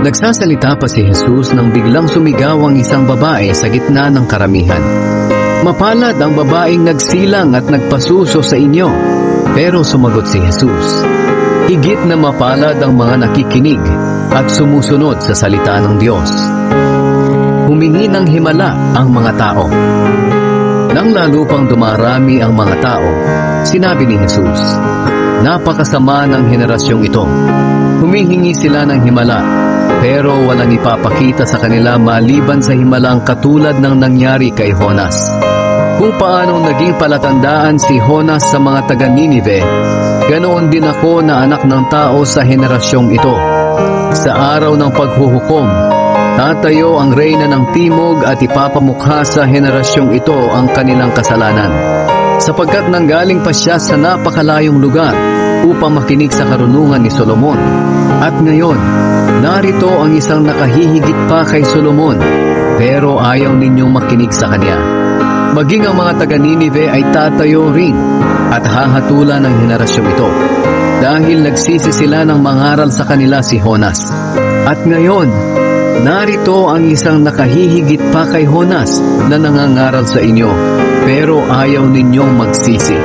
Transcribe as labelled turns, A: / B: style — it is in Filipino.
A: Nagsasalita pa si Jesus nang biglang sumigaw ang isang babae sa gitna ng karamihan. Mapalad ang babaeng nagsilang at nagpasuso sa inyo. Pero sumagot si Jesus, higit na mapalad ang mga nakikinig at sumusunod sa salita ng Diyos. Humingi ng himala ang mga tao. Nang lalo pang dumarami ang mga tao, sinabi ni Jesus, napakasama ng henerasyong ito. Humihingi sila ng himala, pero walang ipapakita sa kanila maliban sa himalang katulad ng nangyari kay Jonas. Kung paanong naging palatandaan si Jonas sa mga taga Ninive, ganoon din ako na anak ng tao sa henerasyong ito. Sa araw ng paghuhukom, tatayo ang reyna ng timog at ipapamukha sa henerasyong ito ang kanilang kasalanan. Sapagkat nanggaling pa siya sa napakalayong lugar upang makinig sa karunungan ni Solomon. At ngayon, narito ang isang nakahihigit pa kay Solomon, pero ayaw ninyong makinig sa kanya. Maging ang mga taga Ninive ay tatayo rin at hahatulan ng henerasyong ito, dahil nagsisi sila ng mangaral sa kanila si Jonas. At ngayon, narito ang isang nakahihigit pa kay Jonas na nangangaral sa inyo, pero ayaw ninyong magsisi.